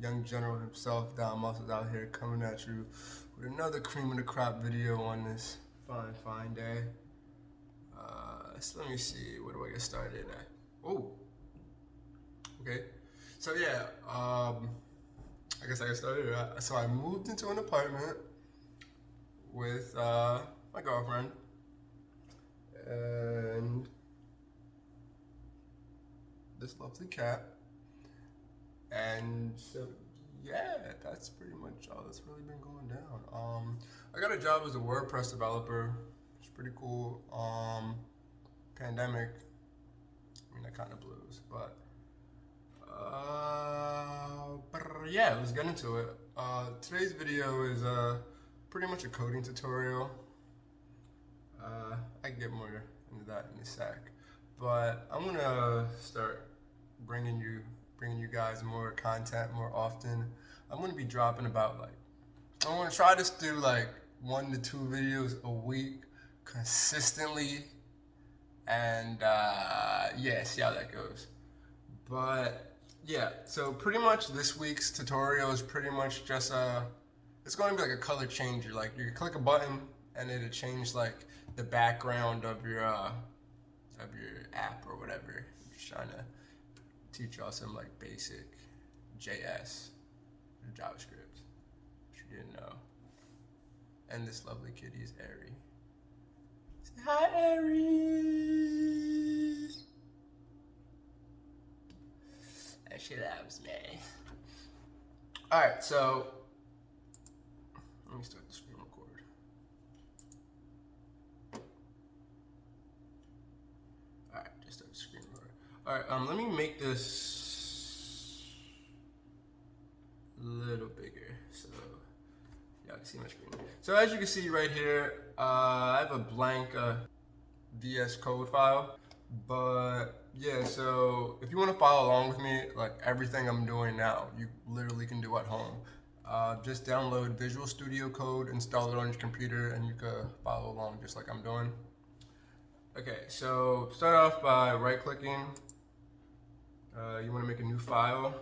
Young General himself, Don Muscles, out here coming at you with another cream of the crop video on this fine day. So let me see, where do I get started at? Oh, okay. So yeah, I guess I get started. So I moved into an apartment with my girlfriend, and this lovely cat. And so, yeah, that's pretty much all that's really been going down. I got a job as a WordPress developer. It's pretty cool. Pandemic, I mean, that kind of blues, but yeah, let's get into it. Today's video is pretty much a coding tutorial. I can get more into that in a sec, but I'm gonna start bringing you guys more content more often. I'm gonna be dropping about I'm gonna try to do 1 to 2 videos a week consistently, and yeah, see how that goes. But yeah, so pretty much this week's tutorial is pretty much just it's going to be like a color changer. Like you click a button and it'll change the background of your app or whatever. I'm just trying to teach y'all some basic JS or JavaScript, which you didn't know. And this lovely kitty is Aerie. Say hi, Aerie. And she loves me. Alright, so let me start the screen record. Alright, just start the screen record. Alright, let me make this a little bigger so y'all can see my screen. So as you can see right here, I have a blank VS Code file. But yeah, so if you want to follow along with me, everything I'm doing now, you literally can do at home. Just download Visual Studio Code, install it on your computer, and you can follow along just like I'm doing. Okay, so start off by right-clicking. You want to make a new file,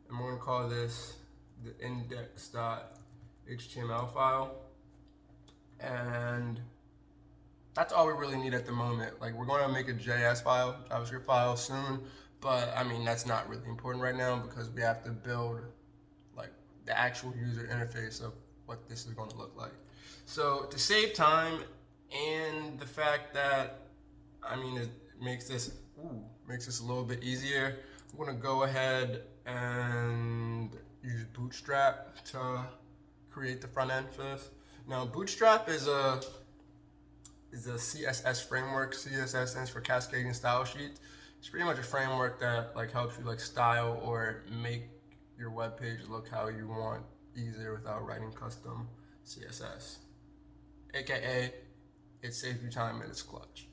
and we're going to call this the index.html file. And that's all we really need at the moment. We're going to make a JS file, JavaScript file soon, but I mean, that's not really important right now because we have to build the actual user interface of what this is going to look like. So to save time and the fact that, I mean, it makes this a little bit easier, I'm going to go ahead and use Bootstrap to create the front end for this. Now, Bootstrap is a CSS framework. CSS stands for Cascading Style Sheets. It's pretty much a framework that helps you style or make your web page look how you want easier without writing custom CSS. AKA, it saves you time and it's clutch.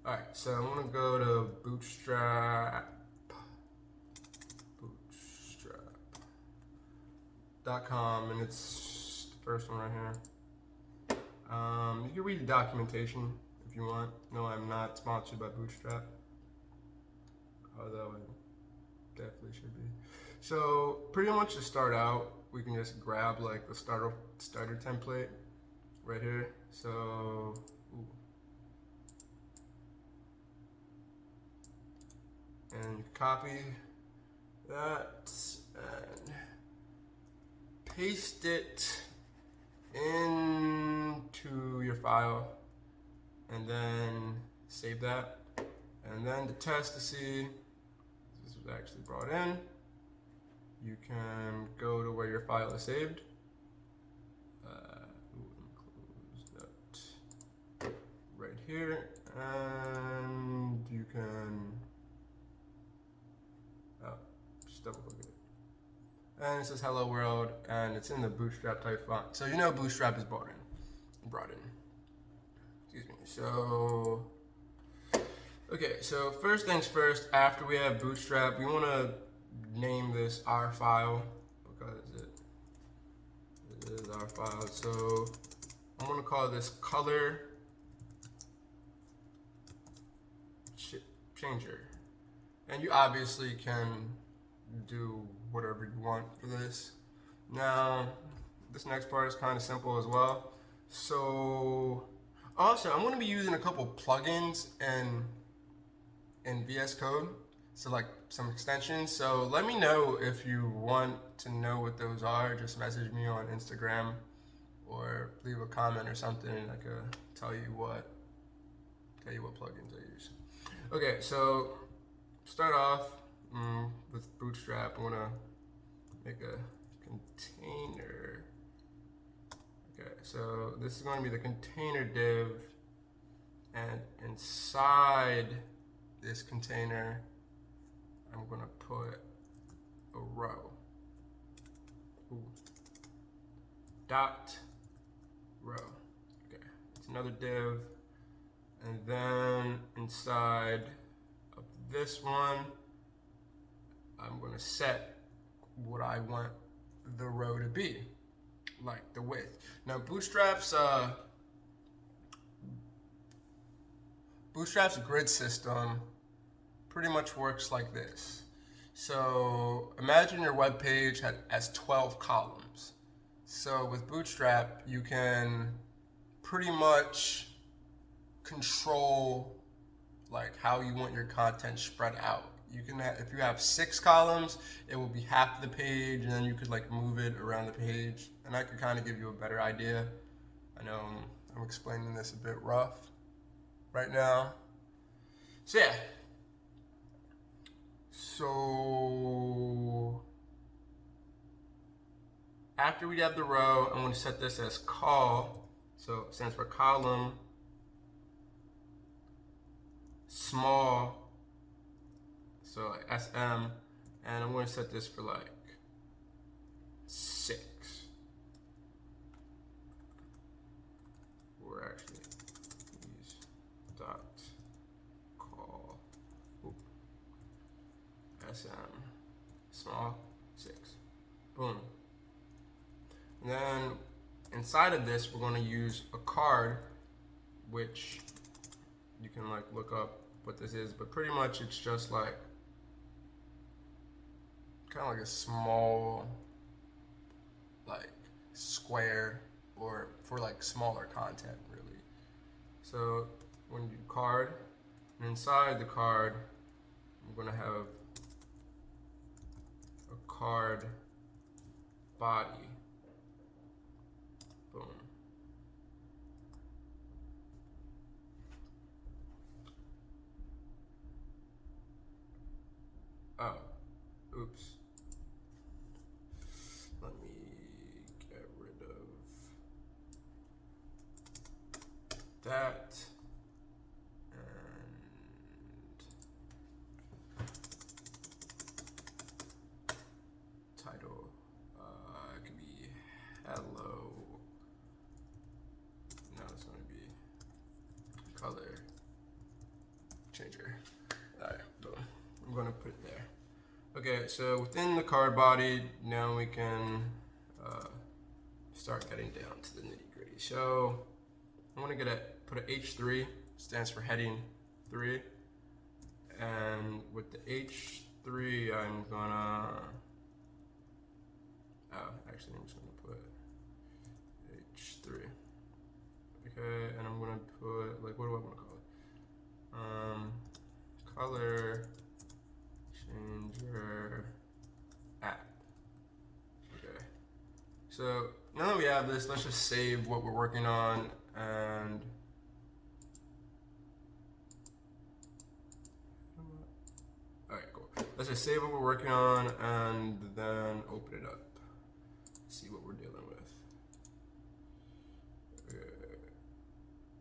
All right, so I'm gonna go to bootstrap.com, and it's the first one right here. You can read the documentation if you want. No, I'm not sponsored by Bootstrap, although I definitely should be. So pretty much to start out, we can just grab the starter template right here. So and copy that and paste it into your file, and then save that, and then to test to see if this was actually brought in, you can go to where your file is saved. Close that right here, and you can just double click it. And it says hello world, and it's in the Bootstrap type font. So you know Bootstrap is brought in. Excuse me. So, okay, so first things first, after we have Bootstrap, we want to name this our file because it is our file. So I'm going to call this color changer. And you obviously can do whatever you want for this. Now, this next part is kind of simple as well. So, also, I'm going to be using a couple plugins in VS Code, so like some extensions. So let me know if you want to know what those are. Just message me on Instagram or leave a comment or something, and I could tell you what plugins I use. Okay, so start off with Bootstrap. I'm gonna make a container. Okay, so this is going to be the container div, and inside this container, I'm gonna put a row. Ooh. Dot row. Okay, it's another div, and then inside of this one, I'm gonna set what I want the row to be, like the width. Now Bootstrap's grid system pretty much works like this. So imagine your web page has 12 columns. So with Bootstrap, you can pretty much control like how you want your content spread out. You can if you have 6 columns, it will be half the page, and then you could like move it around the page, and I could kind of give you a better idea. I know I'm explaining this a bit rough right now. So yeah. So after we have the row, I'm going to set this as col. So it stands for column small, so like SM, and I'm going to set this for like 6. We're actually use dot call SM small 6. Boom. And then inside of this, we're going to use a card, which you can like look up what this is, but pretty much it's just like kind of like a small like square, or for like smaller content really. So when you do card, and inside the card, I'm going to have a card body. Boom. Oh, oops. Let me get rid of that. And title could be hello. Now it's going to be color changer. Alright, boom. I'm going to put it there. Okay, so within the card body, now we can start getting down to the nitty gritty. So I'm going to put an H3, stands for heading 3. And with the H3, I'm gonna, actually I'm just gonna put H3. Okay, and I'm gonna put, like, what do I want to call it? Color changer app. Okay, so now that we have this, let's just save what we're working on, and alright, cool. Let's just save what we're working on and then open it up. See what we're dealing with. Okay.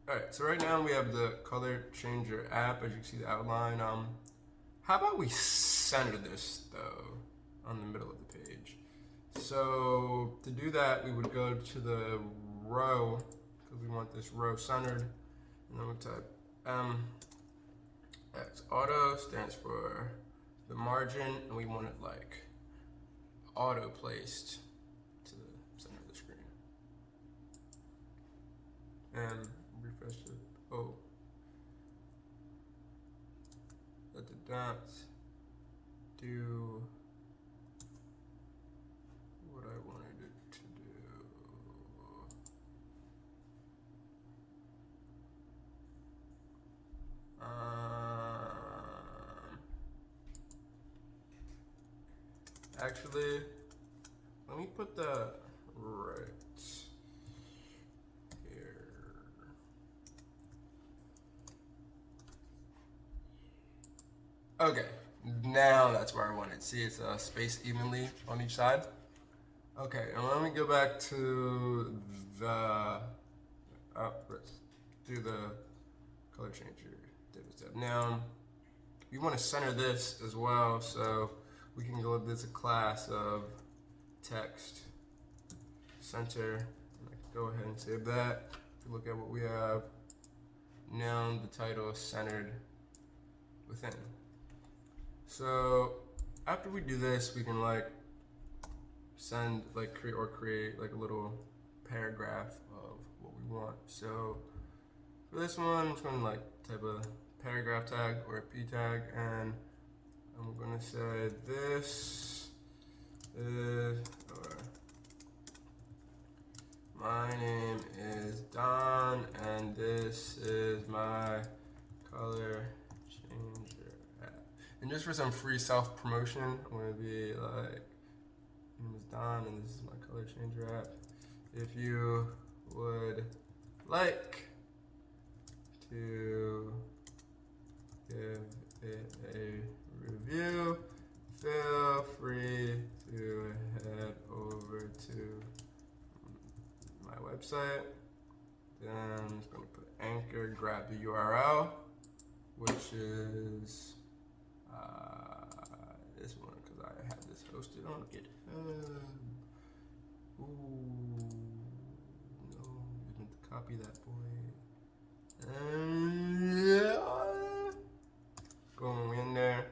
Alright, so right now we have the color changer app, as you can see the outline. How about we center this though on the middle of the page? So to do that, we would go to the row, because we want this row centered, and then we type X auto, stands for the margin, and we want it like auto placed to the center of the screen. And refresh it. Oh, let the dots do Actually, let me put that right here. Okay, now that's where I want it. See, it's spaced evenly on each side. Okay, and let me go back to the, let's do the color changer div step. Now, you want to center this as well, so we can go with this class of text center. Go ahead and save that. If you look at what we have, now the title is centered within. So after we do this, we can like send like create like a little paragraph of what we want. So for this one, I'm just gonna like type a paragraph tag or a p tag, and I'm gonna say this is, or my name is Don, and this is my color changer app. And just for some free self-promotion, I'm gonna be like, my name is Don, and this is my color changer app. If you would like to give it a review, feel free to head over to my website. Then I'm just gonna put Anchor, grab the URL, which is this one, because I have this hosted on GitHub. Ooh, no, you meant to copy that boy. And yeah, going in there,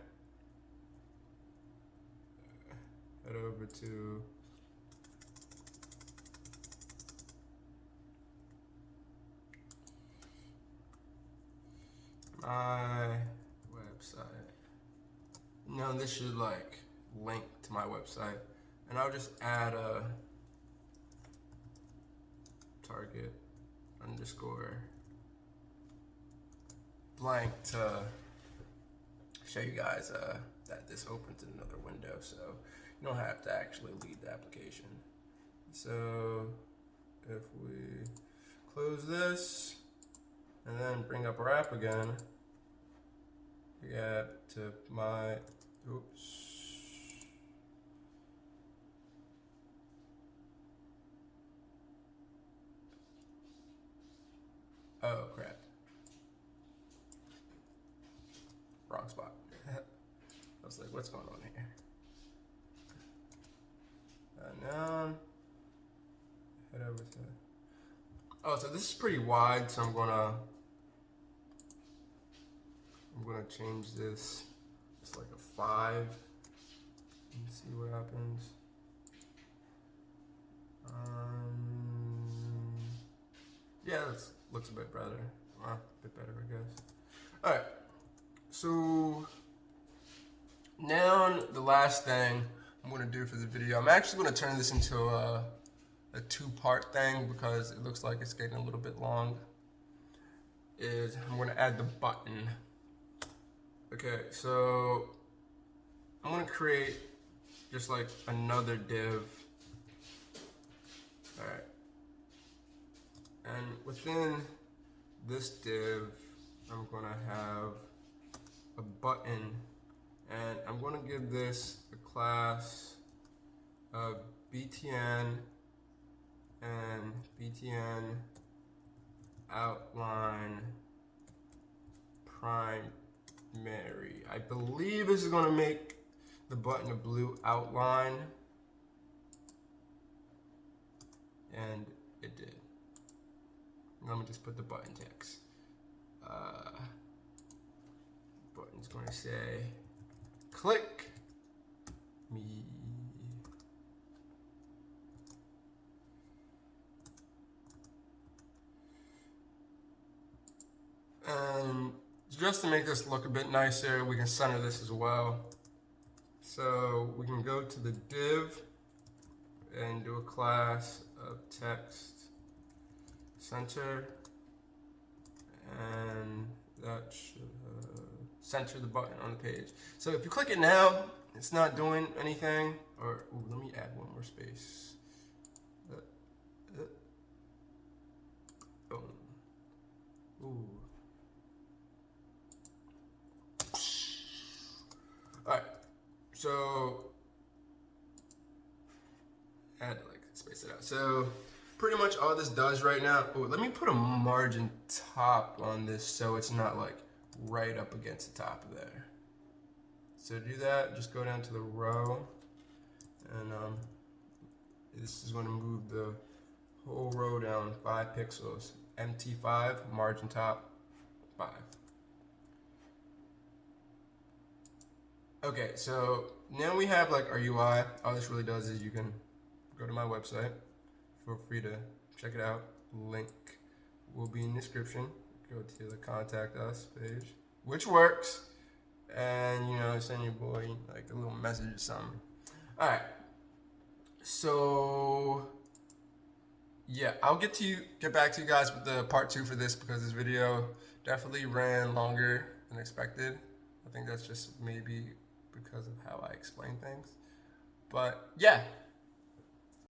head over to my website. Now this should like link to my website, and I'll just add a target underscore blank to show you guys that this opens in another window, so you don't have to actually leave the application. So if we close this and then bring up our app again, we get to my, oops. Oh crap. Wrong spot. I was like, what's going on here? Now, head over to, oh, so this is pretty wide, so I'm gonna change this. It's like a 5. And see what happens. Yeah, that looks a bit better. A bit better, I guess. All right. So now the last thing I'm gonna do for the video, I'm actually gonna turn this into a 2-part thing because it looks like it's getting a little bit long. Is I'm gonna add the button. Okay, so I'm gonna create just like another div. All right, and within this div, I'm gonna have a button, and I'm gonna give this a class of BTN and BTN outline primary. I believe this is gonna make the button a blue outline, and it did. Let me just put the button text. Button's gonna say, click me. And just to make this look a bit nicer, we can center this as well. So we can go to the div and do a class of text center, and that should center the button on the page. So if you click it now, it's not doing anything. Or ooh, let me add one more space. Boom. Ooh. All right. So I had to like space it out. So pretty much all this does right now. Oh, let me put a margin top on this so it's not like right up against the top of there. So to do that, just go down to the row, and this is going to move the whole row down 5 pixels. MT5, margin top 5. Okay, so now we have like our UI. All this really does is you can go to my website. Feel free to check it out. Link will be in the description. Go to the contact us page, which works. And you know, send your boy like a little message or something. All right. So yeah, I'll get back to you guys with the part 2 for this, because this video definitely ran longer than expected. I think that's just maybe because of how I explain things. But yeah.